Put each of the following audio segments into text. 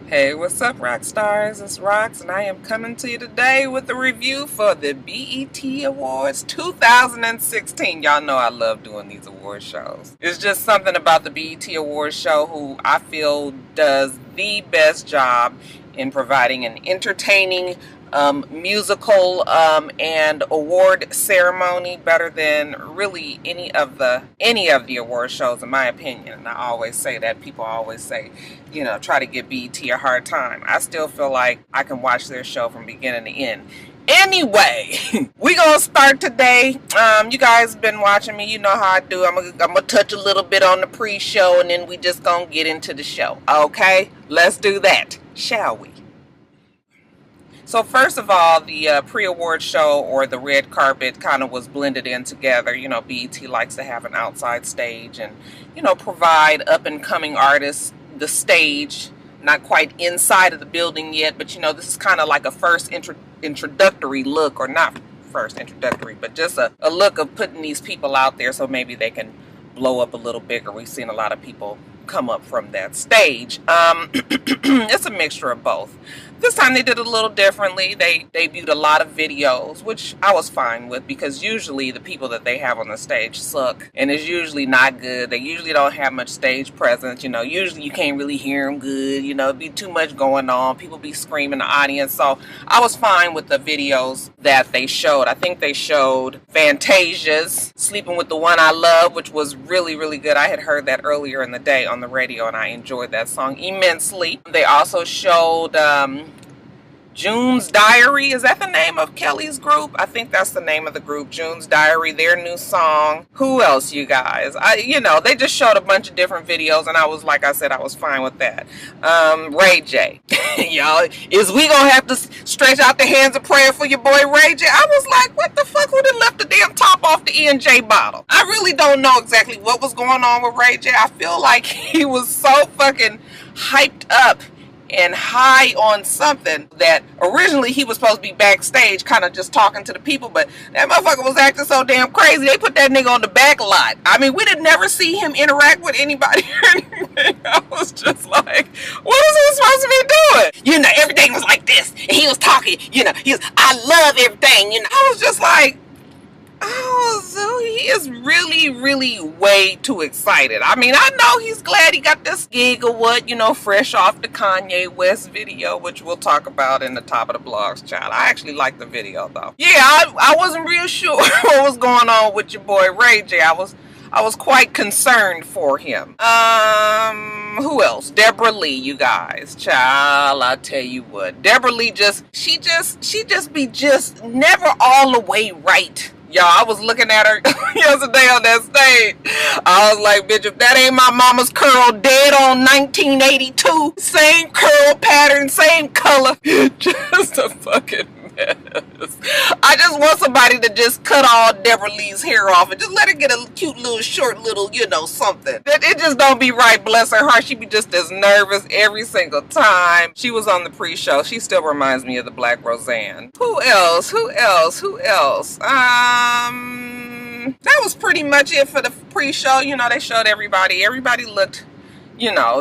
Hey, what's up, Roxstars? It's Rox, and I am coming to you today with a review for the BET Awards 2016. Y'all know I love doing these award shows. It's just something about the BET Awards show who I feel does the best job in providing an entertaining musical and award ceremony better than really any of the award shows, in my opinion. And I always say that. People always say, try to give BET a hard time. I still feel like I can watch their show from beginning to end. Anyway, we gonna start today. You guys been watching me. You know how I do. I'm gonna touch a little bit on the pre-show, and then we just gonna get into the show. Okay, let's do that, shall we? So first of all, the pre-award show, or the red carpet, kind of was blended in together. BET likes to have an outside stage and, provide up-and-coming artists the stage. Not quite inside of the building yet, but, this is kind of like a first introductory look, or not first introductory, but just a look of putting these people out there so maybe they can blow up a little bigger. We've seen a lot of people come up from that stage. It's a mixture of both. This time they did it a little differently. They debuted a lot of videos, which I was fine with, because usually the people that they have on the stage suck, and it's usually not good. They usually don't have much stage presence. Usually you can't really hear them good. It'd be too much going on. People be screaming in the audience. So I was fine with the videos that they showed. I think they showed Fantasia's Sleeping with the One I Love, which was really, really good. I had heard that earlier in the day on the radio, and I enjoyed that song immensely. They also showed June's Diary. Is that the name of Kelly's group? I think that's the name of the group, June's Diary, their new song. Who else, you guys? They just showed a bunch of different videos, and I was, like I said, I was fine with that. Ray J. Y'all, is we gonna have to stretch out the hands of prayer for your boy Ray J? I was like, what the fuck? Who done left the damn top off the E&J bottle? I really don't know exactly what was going on with Ray J. I feel like he was so fucking hyped up and high on something that originally he was supposed to be backstage kind of just talking to the people, but that motherfucker was acting so damn crazy they put that nigga on the back lot. I mean, we did never see him interact with anybody or anything. I was just like, what is he supposed to be doing? Everything was like this, and he was talking, he was, I love everything, I was just like, oh, so he is really, really way too excited. I mean, I know he's glad he got this gig or what, fresh off the Kanye West video, which we'll talk about in the top of the blogs, child. I actually like the video, though. Yeah, I wasn't real sure what was going on with your boy Ray J. I was quite concerned for him. Who else? Deborah Lee, you guys. Child, I tell you what. Deborah Lee she just be never all the way right. Y'all, I was looking at her yesterday on that stage. I was like, bitch, if that ain't my mama's curl dead on 1982, same curl pattern, same color, just a fucking mess. I just want somebody to just cut all Deborah Lee's hair off and just let her get a cute little short little, something. It just don't be right, bless her heart. She be just as nervous every single time. She was on the pre-show. She still reminds me of the Black Roseanne. Who else? That was pretty much it for the pre-show. They showed everybody. Everybody looked,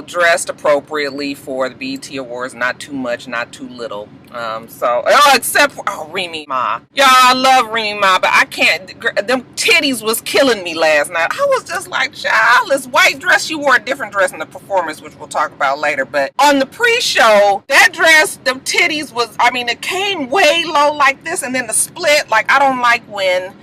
dressed appropriately for the BET Awards. Not too much, not too little. Except for, Remy Ma. Y'all, I love Remy Ma, but I can't, them titties was killing me last night. I was just like, child, this white dress, she wore a different dress in the performance, which we'll talk about later, but on the pre-show, that dress, them titties was, it came way low like this, and then the split, like, I don't like when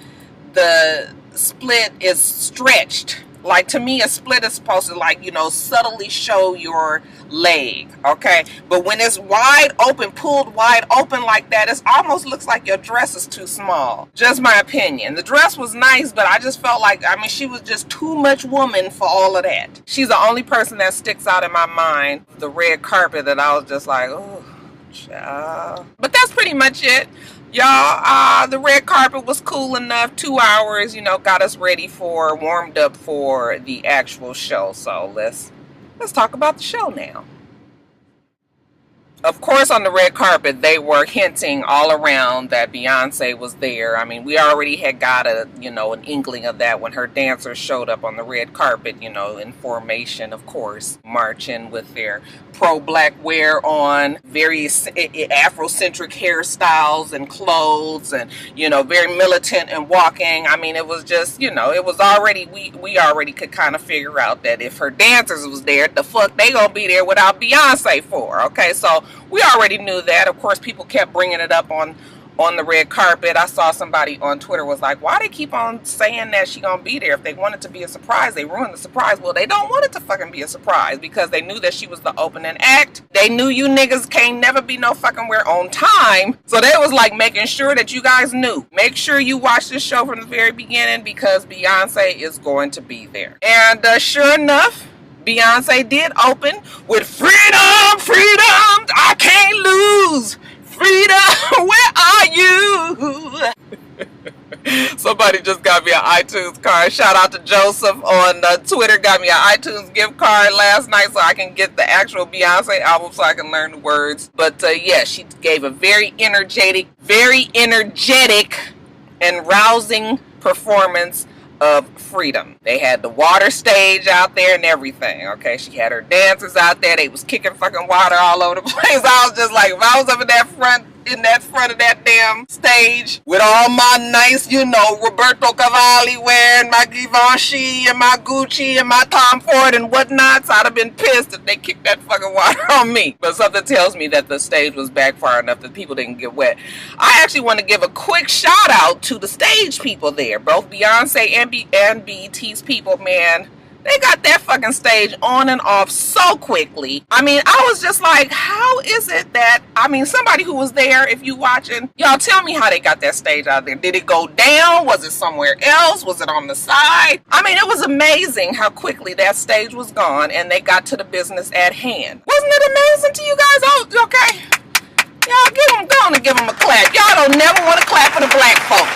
the split is stretched. Like, to me, a split is supposed to, subtly show your leg, okay? But when it's wide open, pulled wide open like that, it almost looks like your dress is too small. Just my opinion. The dress was nice, but I just felt like, she was just too much woman for all of that. She's the only person that sticks out in my mind, the red carpet, that I was just like, oh, child. But that's pretty much it. Y'all, the red carpet was cool enough. 2 hours, got us warmed up for the actual show. So let's talk about the show now. of course, on the red carpet, they were hinting all around that Beyonce was there. I mean, we already had got an inkling of that when her dancers showed up on the red carpet, in formation, of course, marching with their pro-black wear on, various Afrocentric hairstyles and clothes, and, very militant and walking. I mean, it was just, it was already, we already could kind of figure out that if her dancers was there, the fuck they gonna be there without Beyonce for, okay? So we already knew that. Of course, people kept bringing it up on the red carpet. I saw somebody on Twitter was like, why they keep on saying that she gonna be there? If they want it to be a surprise, they ruined the surprise. Well, they don't want it to fucking be a surprise because they knew that she was the opening act. They knew you niggas can't never be no fucking where on time. So they was like making sure that you guys knew. Make sure you watch this show from the very beginning because Beyonce is going to be there. And sure enough, Beyonce did open with freedom, freedom, I can't lose. Freedom, where are you? Somebody just got me an iTunes card. Shout out to Joseph on Twitter. Got me an iTunes gift card last night so I can get the actual Beyonce album so I can learn the words. But yeah, she gave a very energetic and rousing performance of freedom. They had the water stage out there and everything, okay? She had her dancers out there. They was kicking fucking water all over the place. I was just like, if I was up in that front of that damn stage with all my nice, Roberto Cavalli wearing my Givenchy and my Gucci and my Tom Ford and whatnots, I'd have been pissed if they kicked that fucking water on me. But something tells me that the stage was back far enough that people didn't get wet. I actually want to give a quick shout out to the stage people there, both Beyonce and BET's people, man. They got that fucking stage on and off so quickly. I mean, I was just like, how is it that, somebody who was there, if you watching, y'all tell me how they got that stage out there. Did it go down? Was it somewhere else? Was it on the side? I mean, it was amazing how quickly that stage was gone and they got to the business at hand. Wasn't it amazing to you guys? Oh, okay. Y'all give them a clap. Y'all don't never want to clap for the black folk.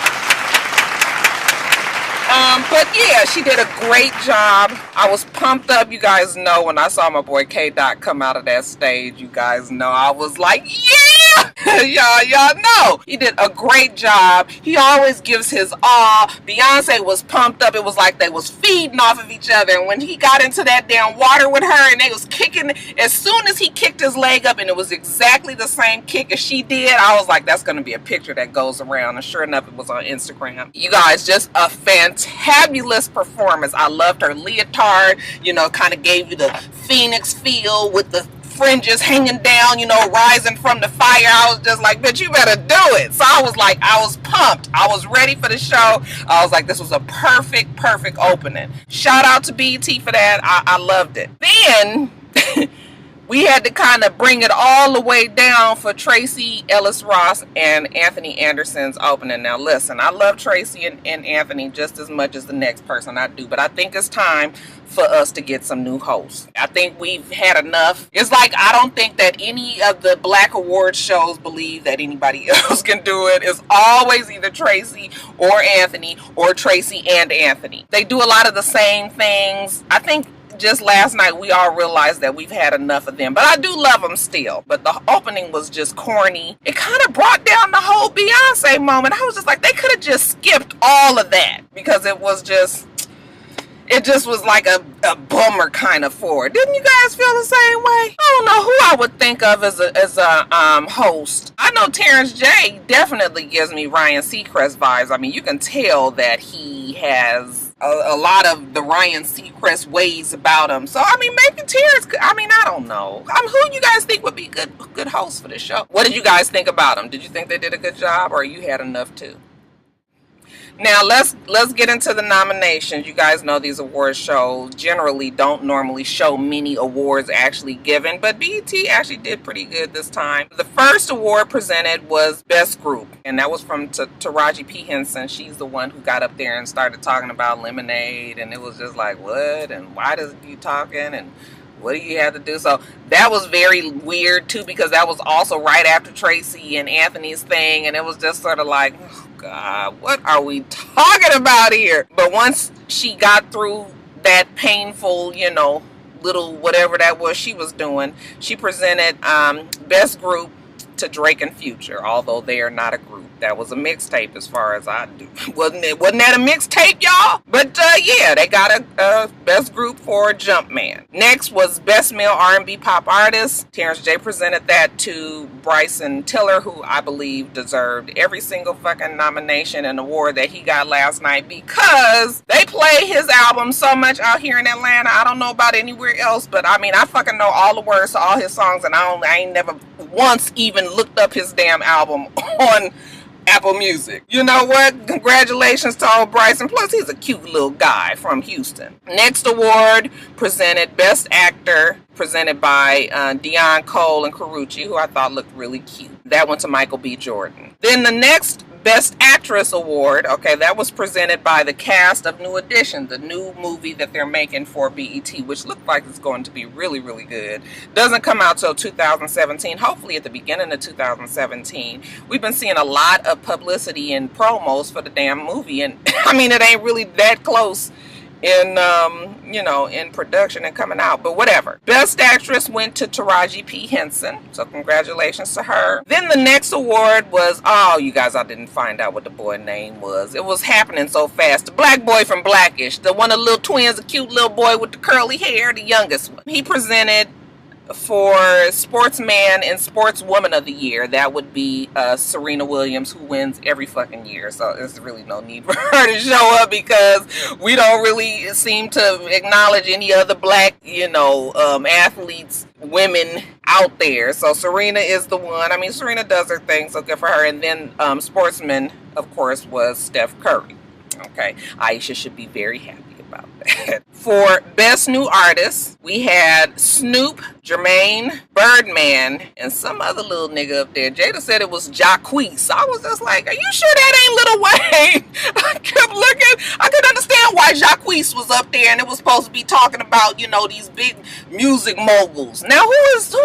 But yeah, she did a great job. I was pumped up. You guys know when I saw my boy K-Dot come out of that stage, you guys know I was like, yeah! y'all know. He did a great job. He always gives his all. Beyonce was pumped up. It was like they was feeding off of each other. And when he got into that damn water with her and they was kicking, as soon as he kicked his leg up and it was exactly the same kick as she did, I was like, that's going to be a picture that goes around. And sure enough, it was on Instagram. You guys, just a fantabulous performance. I loved her leotard, kind of gave you the Phoenix feel with the fringes hanging down, rising from the fire. I was just like, bitch, you better do it. So I was pumped. I was ready for the show. I was like, this was a perfect opening. Shout out to BET for that. I loved it. Then we had to kind of bring it all the way down for Tracy Ellis Ross and Anthony Anderson's opening. Now listen, I love Tracy and Anthony just as much as the next person I do, but I think it's time for us to get some new hosts. I think we've had enough. It's like, I don't think that any of the black award shows believe that anybody else can do it. It's always either Tracy or Anthony or Tracy and Anthony. They do a lot of the same things. I think just last night we all realized that we've had enough of them, but I do love them still. But the opening was just corny. It kind of brought down the whole Beyonce moment. I was just like, they could have just skipped all of that because it just was like a bummer kind of for it. Didn't you guys feel the same way? I don't know who I would think of as a host. I know Terrence J definitely gives me Ryan Seacrest vibes. I mean, you can tell that he has a lot of the Ryan Seacrest ways about him. So, I mean, maybe Terrence could, I don't know. Who you guys think would be good hosts for this show? What did you guys think about them? Did you think they did a good job or you had enough too? Now, let's get into the nominations. You guys know these award shows generally don't normally show many awards actually given, but BET actually did pretty good this time. The first award presented was Best Group, and that was from Taraji P. Henson. She's the one who got up there and started talking about Lemonade, and it was just like, what? And why does you talking? And what do you have to do? So that was very weird too, because that was also right after Tracy and Anthony's thing, and it was just sort of like, oh God, what are we talking about here? But once she got through that painful, little whatever that was she was doing. She presented Best Group to Drake and Future, although they are not a group. That was a mixtape as far as I do. Wasn't that a mixtape, y'all? But yeah, they got a Best Group for Jumpman. Next was Best Male R&B Pop Artist. Terrence J presented that to Bryson Tiller, who I believe deserved every single fucking nomination and award that he got last night, because they play his album so much out here in Atlanta. I don't know about anywhere else, but I mean, I fucking know all the words to all his songs, and I ain't never once even looked up his damn album on Apple Music. You know what? Congratulations to old Bryson. Plus, he's a cute little guy from Houston. Next award presented Best Actor, presented by Deion Cole and Karuchi, who I thought looked really cute. That went to Michael B. Jordan. Then the next Best Actress Award, okay, that was presented by the cast of New Edition, the new movie that they're making for BET, which looked like it's going to be really, really good. Doesn't come out till 2017, hopefully at the beginning of 2017. We've been seeing a lot of publicity and promos for the damn movie, and I mean, it ain't really that close in you know, in production and coming out, but whatever. Best Actress went to Taraji P. Henson, so congratulations to her. Then the next award was, oh, you guys, I didn't find out what the boy name was. It was happening so fast. The black boy from Blackish, the one of the little twins, the cute little boy with the curly hair, the youngest one. He presented for Sportsman and Sportswoman of the Year. That would be Serena Williams, who wins every fucking year, so there's really no need for her to show up, because we don't really seem to acknowledge any other black, you know, athletes, women out there. So Serena is the one. I mean, Serena does her thing, so good for her. And then Sportsman, of course, was Steph Curry. Okay, Aisha should be very happy about that. For Best New Artist, we had Snoop, Jermaine, Birdman, and some other little nigga up there. Jada said it was Jacquees. I was just like, are you sure that ain't Lil Wayne? I kept looking. I could understand why Jacquees was up there, and it was supposed to be talking about, you know, these big music moguls. Now, who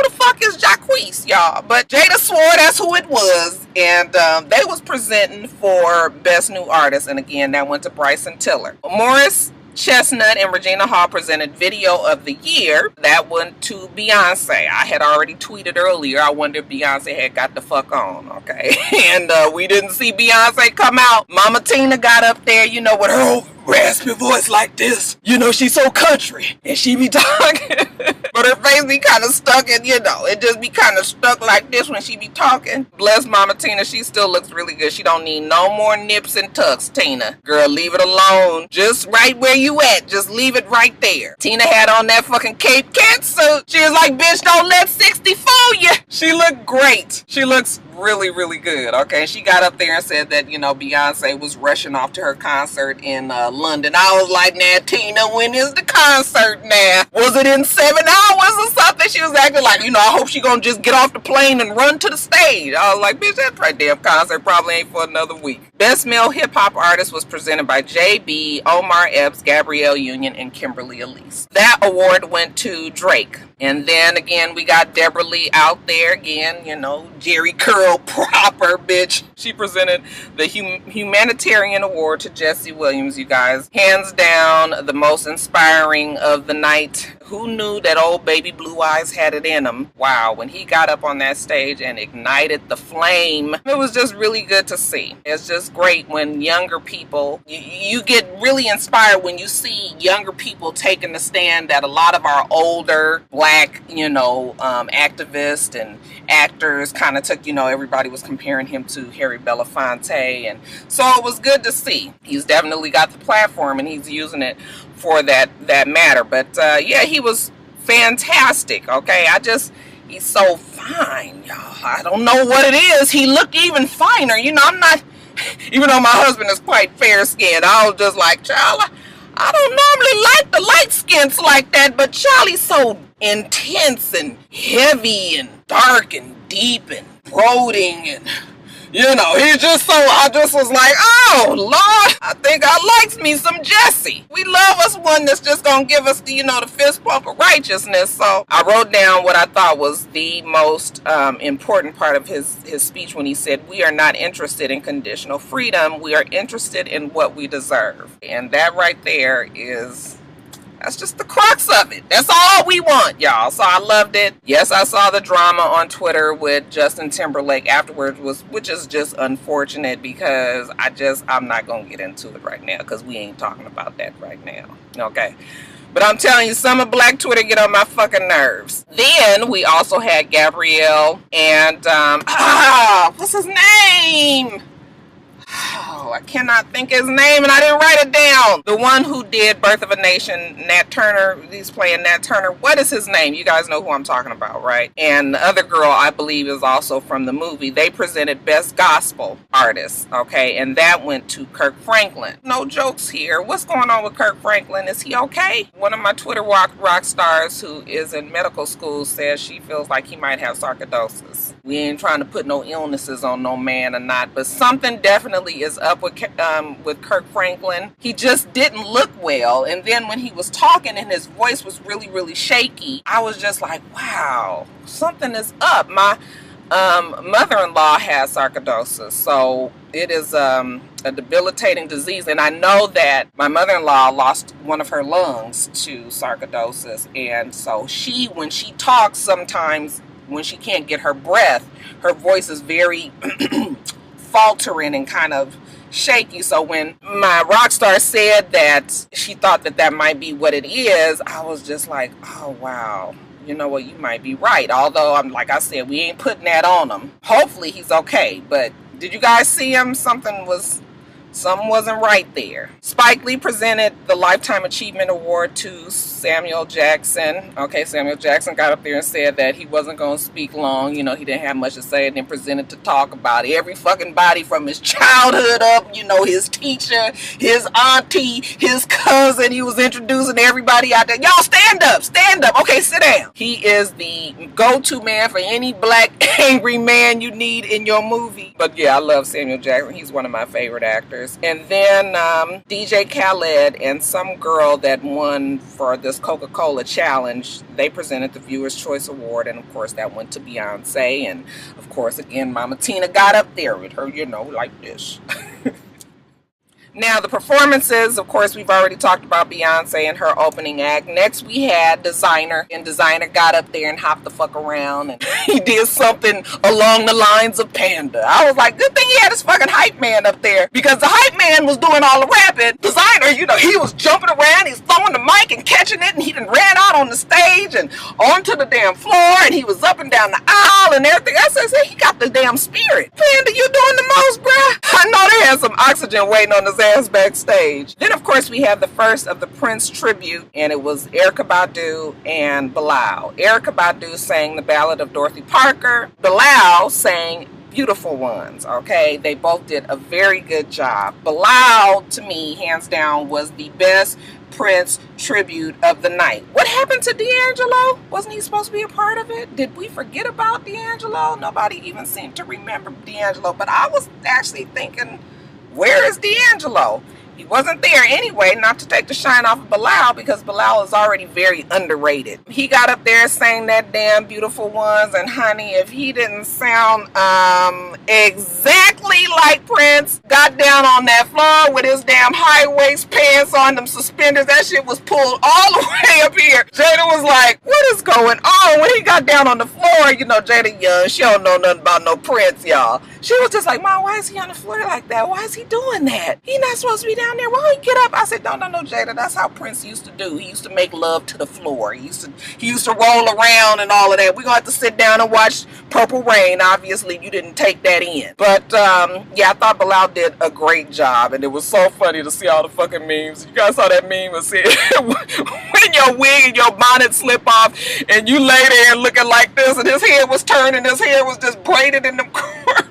the fuck is Jacquees, y'all? But Jada swore that's who it was, and they was presenting for Best New Artist, and again, that went to Bryson Tiller. Morris Chestnut and Regina Hall presented Video of the Year. That went to Beyonce. I had already tweeted earlier, I wonder if Beyonce had got the fuck on, okay? And we didn't see Beyonce come out. Mama Tina got up there, you know, with her old raspy voice like this. You know, she's so country, and she be talking. But her face be kind of stuck, and you know, it just be kind of stuck like this when she be talking. Bless Mama Tina, she still looks really good. She don't need no more nips and tucks, Tina. Girl, leave it alone. Just right where you at. Just leave it right there. Tina had on that fucking Cape Cat suit. She was like, bitch, don't let 60 fool you. She looked great. She looks really, really good. Okay, she got up there and said that, you know, Beyonce was rushing off to her concert in London. I was like, nah, Tina, when is the concert now? Was it in 7 hours or something? She was acting like, you know, I hope she gonna just get off the plane and run to the stage. I was like, bitch, that right damn concert probably ain't for another week. Best Male Hip Hop Artist was presented by JB, Omar Epps, Gabrielle Union, and Kimberly Elise. That award went to Drake. And then again, we got Deborah Lee out there again, you know, Jerry Curl proper, bitch. She presented the Humanitarian Award to Jesse Williams, you guys. Hands down, the most inspiring of the night. Who knew that old baby Blue Eyes had it in him? Wow, when he got up on that stage and ignited the flame, it was just really good to see. It's just great when younger people, you get really inspired when you see younger people taking the stand that a lot of our older black, you know, activists and actors kind of took. You know, everybody was comparing him to Harry Belafonte, and so it was good to see. He's definitely got the platform and he's using it for that matter. But yeah, he was fantastic. Okay, he's so fine, y'all. I don't know what it is. He looked even finer. You know, I'm not, even though my husband is quite fair skinned, I was just like, child, I don't normally like the light skins like that, but Charlie's so intense and heavy and dark and deep and brooding, and you know, he just so, I just was like, oh Lord, I think I likes me some Jesse. We love us one that's just gonna give us the, you know, the fist bump of righteousness. So I wrote down what I thought was the most important part of his speech when he said, we are not interested in conditional freedom, we are interested in what we deserve. And that right there is That's just the crux of it. That's all we want, y'all. So I loved it. Yes, I saw the drama on Twitter with Justin Timberlake afterwards, which is just unfortunate because I'm not going to get into it right now because we ain't talking about that right now. Okay. But I'm telling you, some of Black Twitter get on my fucking nerves. Then we also had Gabrielle and, what's his name? Oh, I cannot think his name and I didn't write it down. The one who did Birth of a Nation, Nat Turner. He's playing Nat Turner. What is his name? You guys know who I'm talking about, right? And the other girl, I believe, is also from the movie. They presented Best Gospel Artist, okay? And that went to Kirk Franklin. No jokes here. What's going on with Kirk Franklin? Is he okay? One of my Twitter rock stars who is in medical school says she feels like he might have sarcoidosis. We ain't trying to put no illnesses on no man or not, but something definitely is up with Kirk Franklin. He just didn't look well, and then when he was talking and his voice was really, really shaky, I was just like, wow, something is up. My mother-in-law has sarcoidosis, so it is a debilitating disease, and I know that my mother-in-law lost one of her lungs to sarcoidosis, and so when she talks sometimes, when she can't get her breath, her voice is very faltering and kind of shaky. So when my rock star said that she thought that might be what it is, I was just like, oh wow, you know what, you might be right. Although like I said, we ain't putting that on him. Hopefully he's okay. But did you guys see him? Something wasn't right there. Spike Lee presented the Lifetime Achievement Award to Samuel Jackson. Okay, Samuel Jackson got up there and said that he wasn't going to speak long. You know, he didn't have much to say, and then presented to talk about every fucking body from his childhood up, you know, his teacher, his auntie, his cousin. He was introducing everybody out there. Y'all stand up, stand up. Okay, sit down. He is the go-to man for any black angry man you need in your movie. But yeah, I love Samuel Jackson. He's one of my favorite actors. And then DJ Khaled and some girl that won for this Coca-Cola challenge, they presented the Viewer's Choice Award, and of course that went to Beyonce. And of course, again, Mama Tina got up there with her, you know, like this. Now, the performances, of course, we've already talked about Beyonce and her opening act. Next, we had Designer, and Designer got up there and hopped the fuck around, and he did something along the lines of Panda. I was like, good thing he had his fucking hype man up there, because the hype man was doing all the rapping. Designer, you know, he was jumping around, he's throwing the mic and catching it, and he done ran out on the stage and onto the damn floor, and he was up and down the aisle and everything. I said, he got the damn spirit. Panda, you doing the most, bruh? I know they had some oxygen waiting on his ass backstage. Then, of course, we have the first of the Prince tribute, and it was Erykah Badu and Bilal. Erykah Badu sang the Ballad of Dorothy Parker. Bilal sang Beautiful Ones, okay? They both did a very good job. Bilal, to me, hands down, was the best Prince tribute of the night. What happened to D'Angelo? Wasn't he supposed to be a part of it? Did we forget about D'Angelo? Nobody even seemed to remember D'Angelo, but I was actually thinking, where is D'Angelo? He wasn't there anyway, not to take the shine off of Bilal, because Bilal is already very underrated. He got up there saying that damn Beautiful Ones, and honey, if he didn't sound exactly like Prince, got down on that floor with his damn high-waist pants on, them suspenders, that shit was pulled all the way up here. Jada was like, what is going on? When he got down on the floor, you know, Jada young, she don't know nothing about no Prince, y'all. She was just like, Mom, why is he on the floor like that? Why is he doing that? He not supposed to be down there. Why don't he get up? I said, no, Jada. That's how Prince used to do. He used to make love to the floor. He used to roll around and all of that. We're going to have to sit down and watch Purple Rain. Obviously, you didn't take that in. But, yeah, I thought Bilal did a great job. And it was so funny to see all the fucking memes. You guys saw that meme that said, when your wig and your bonnet slip off and you lay there looking like this and his head was turning, his hair was just braided in the corner.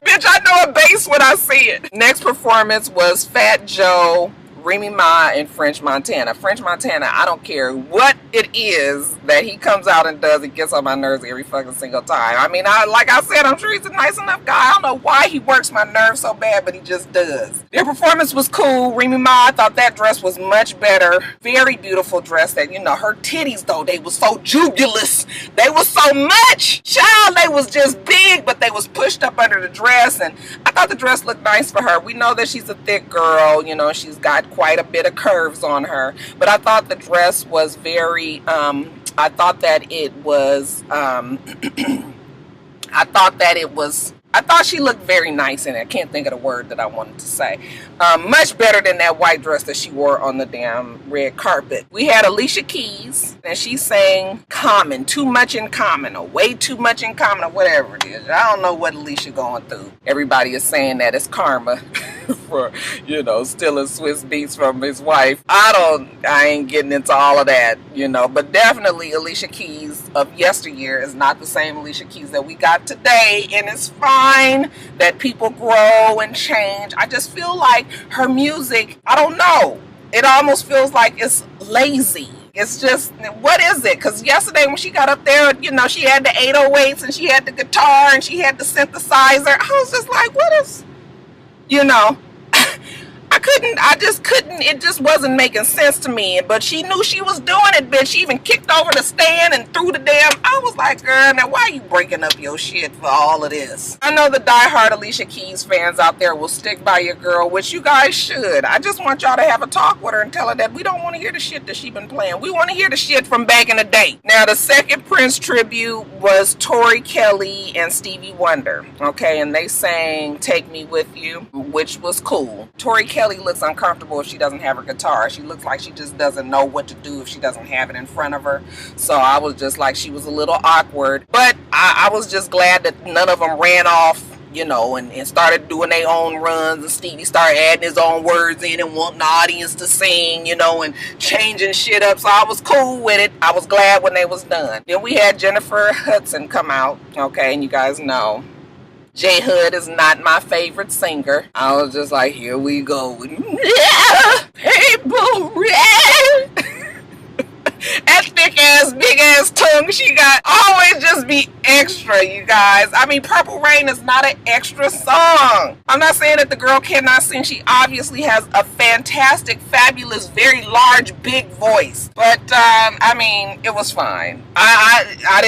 Bitch, I know a bass when I see it. Next performance was Fat Joe, Remy Ma, and French Montana. French Montana, I don't care what it is that he comes out and does, it gets on my nerves every fucking single time. I mean, like I said, I'm sure he's a nice enough guy. I don't know why he works my nerves so bad, but he just does. Their performance was cool. Remy Ma, I thought that dress was much better. Very beautiful dress. That, you know, her titties, though, they were so jubulous. They was so much. Child, they was just big, but they was pushed up under the dress, and I thought the dress looked nice for her. We know that she's a thick girl, you know, she's got quite a bit of curves on her. But I thought the dress was very, I thought that it was, I thought she looked very nice in it. I can't think of the word that I wanted to say. Much better than that white dress that she wore on the damn red carpet. We had Alicia Keys, and she sang Common, Too Much in Common, or Way Too Much in Common, or whatever it is. I don't know what Alicia going through. Everybody is saying that it's karma for, you know, stealing Swiss beats from his wife. I ain't getting into all of that, you know, but definitely Alicia Keys of yesteryear is not the same Alicia Keys that we got today, and it's fine that people grow and change. I just feel like her music, I don't know, it almost feels like it's lazy. It's just, what is it? Because yesterday when she got up there, you know, she had the 808s and she had the guitar and she had the synthesizer. I was just like, what is, you know, I just couldn't, it just wasn't making sense to me. But she knew she was doing it, bitch. She even kicked over the stand and threw the damn, I was like, girl, now why are you breaking up your shit for all of this? I know the diehard Alicia Keys fans out there will stick by your girl, which you guys should. I just want y'all to have a talk with her and tell her that we don't want to hear the shit that she been playing. We want to hear the shit from back in the day. Now, the second Prince tribute was Tori Kelly and Stevie Wonder, okay? And they sang Take Me With You, which was cool. Tori Kelly looks uncomfortable if she doesn't have her guitar. She looks like she just doesn't know what to do if she doesn't have it in front of her. So I was just like, she was a little awkward. But I was just glad that none of them ran off, you know, and started doing their own runs, and Stevie started adding his own words in and wanting the audience to sing, you know, and changing shit up. So I was cool with it. I was glad when they was done. Then we had Jennifer Hudson come out, okay, and you guys know J Hood is not my favorite singer. I was just like, here we go. People red. That thick ass, big ass tongue she got always just be extra, you guys. I mean, Purple Rain is not an extra song. I'm not saying that the girl cannot sing. She obviously has a fantastic, fabulous, very large, big voice. But I mean, it was fine. I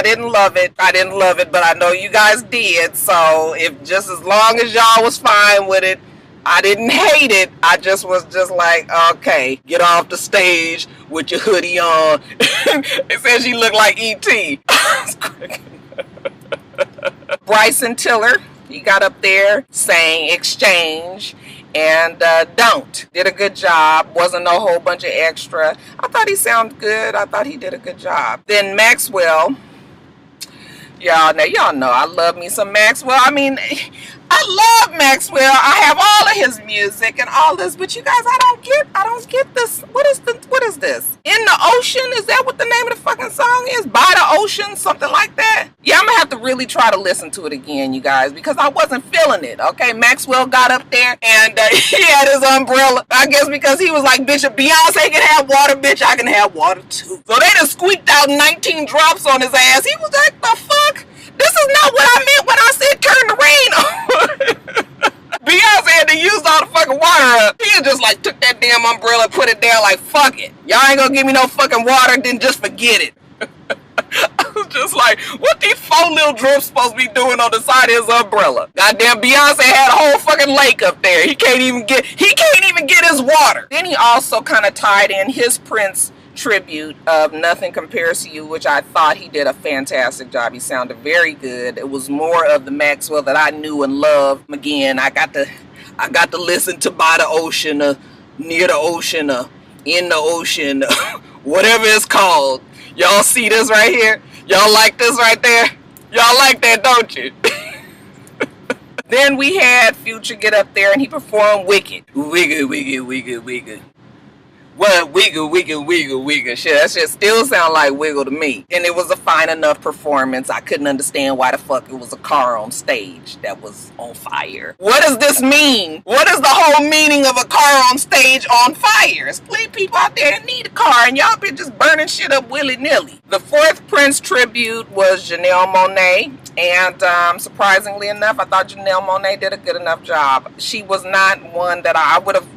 didn't love it. I didn't love it, but I know you guys did. So if just as long as y'all was fine with it, I didn't hate it. I just was just like, okay, get off the stage with your hoodie on. It says you look like E.T. Bryson Tiller, he got up there saying Exchange and Don't. Did a good job. Wasn't a whole bunch of extra. I thought he sounded good. I thought he did a good job. Then Maxwell. Y'all know I love me some Maxwell. I mean, I love Maxwell. I have all of his music and all this, but you guys, I don't get this. What is this? In the Ocean? Is that what the name of the fucking song is? By the Ocean? Something like that? Yeah, I'm gonna have to really try to listen to it again, you guys, because I wasn't feeling it, okay? Maxwell got up there and he had his umbrella. I guess because he was like, bitch, if Beyonce can have water, bitch, I can have water too. So they just squeaked out 19 drops on his ass. He was like, the fuck? This is not what I meant when I said turn the rain on. Beyonce had to use all the fucking water up. He just like took that damn umbrella, put it down like, fuck it. Y'all ain't gonna give me no fucking water, then just forget it. I was just like, what these 4 little drips supposed to be doing on the side of his umbrella? Goddamn, Beyonce had a whole fucking lake up there. He can't even get his water. Then he also kind of tied in his Prince tribute of Nothing Compares to You, which I thought he did a fantastic job. He sounded very good. It was more of the Maxwell that I knew and loved. Again, I got to listen to By the Ocean, Near the Ocean, In the Ocean, whatever it's called. Y'all see this right here? Y'all like this right there? Y'all like that, don't you? Then we had Future get up there and he performed Wicked. Wiggle, wiggle, wiggle, wiggle. What? Wiggle, wiggle, wiggle, wiggle. Shit, that shit still sound like Wiggle to me. And it was a fine enough performance. I couldn't understand why the fuck it was a car on stage that was on fire. What does this mean? What is the whole meaning of a car on stage on fire? There's plenty of people out there that need a car and y'all been just burning shit up willy-nilly. The fourth Prince tribute was Janelle Monáe. And surprisingly enough, I thought Janelle Monáe did a good enough job. She was not one that I would have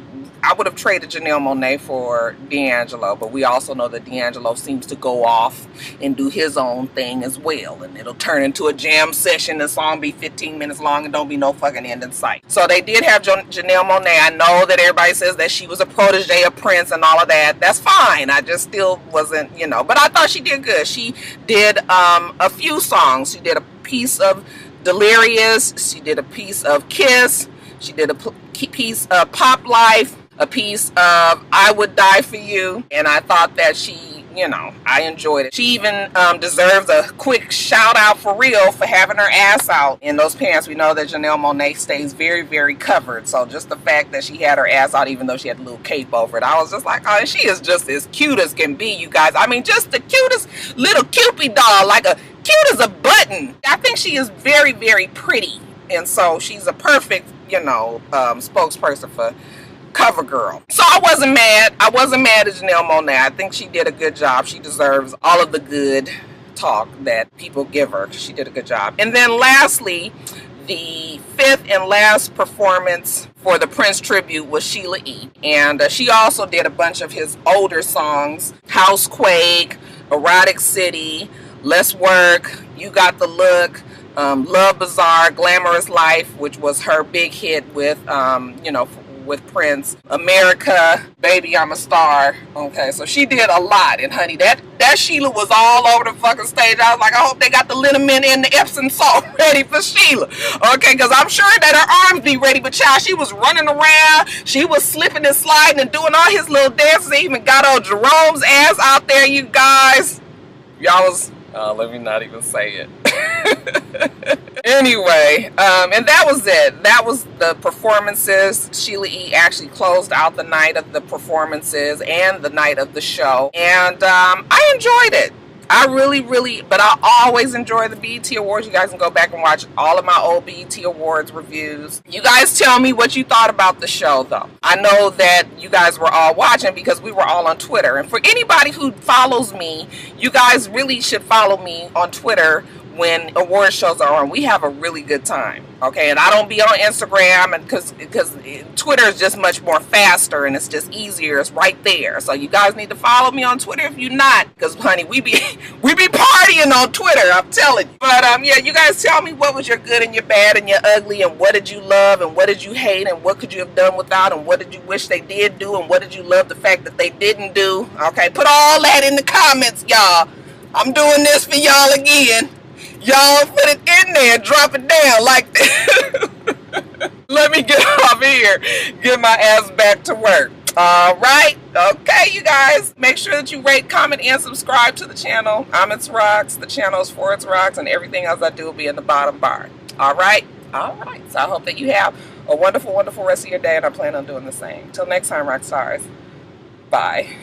I would have traded Janelle Monáe for D'Angelo, but we also know that D'Angelo seems to go off and do his own thing as well, and it'll turn into a jam session. The song be 15 minutes long and don't be no fucking end in sight. So they did have Janelle Monáe. I know that everybody says that she was a protege of Prince and all of that. That's fine. I just still wasn't, you know, but I thought she did good. She did a few songs. She did a piece of Delirious. She did a piece of Kiss. She did a piece of Pop Life, a piece of I Would Die For You, and I thought that she, you know, I enjoyed it. She even deserves a quick shout out for real for having her ass out in those pants. We know that Janelle Monáe stays very, very covered, so just the fact that she had her ass out even though she had a little cape over it, I was just like, oh, she is just as cute as can be, you guys. I mean, just the cutest little Cupid doll, like a cute as a button. I think she is very, very pretty, and so she's a perfect, you know, spokesperson for CoverGirl. So I wasn't mad. I wasn't mad at Janelle Monáe. I think she did a good job. She deserves all of the good talk that people give her. She did a good job. And then lastly, the fifth and last performance for the Prince tribute was Sheila E. And she also did a bunch of his older songs, Housequake, Erotic City, Let's Work, You Got the Look, Love Bizarre, Glamorous Life, which was her big hit with, you know, with Prince, America, Baby I'm a Star. Okay, so she did a lot, and honey, that Sheila was all over the fucking stage. I was like, I hope they got the liniment and the Epsom salt ready for Sheila. Okay, because I'm sure that her arms be ready, but child, she was running around, she was slipping and sliding and doing all his little dances. They even got old Jerome's ass out there, you guys. Y'all was, let me not even say it. Anyway, and that was it. That was the performances. Sheila E. actually closed out the night of the performances and the night of the show, and I enjoyed it. I really, but I always enjoy the BET Awards. You guys can go back and watch all of my old BET Awards reviews. You guys tell me what you thought about the show, though. I know that you guys were all watching because we were all on Twitter. And for anybody who follows me, you guys really should follow me on Twitter when award shows are on. We have a really good time, okay? And I don't be on Instagram, and because Twitter is just much more faster and it's just easier. It's right there. So you guys need to follow me on Twitter if you're not, because honey, we be partying on Twitter, I'm telling you. But yeah, you guys tell me what was your good and your bad and your ugly, and what did you love and what did you hate, and what could you have done without, and what did you wish they did do, and what did you love the fact that they didn't do. Okay, put all that in the comments, y'all. I'm doing this for y'all again. Y'all put it in there, drop it down like that. Let me get off here, get my ass back to work. All right, okay, you guys, make sure that you rate, comment, and subscribe to the channel. I'm itsrox, the channel is for itsrox, and everything else I do will be in the bottom bar. All right, so I hope that you have a wonderful, wonderful rest of your day, and I plan on doing the same. Till next time, Roxstars, bye.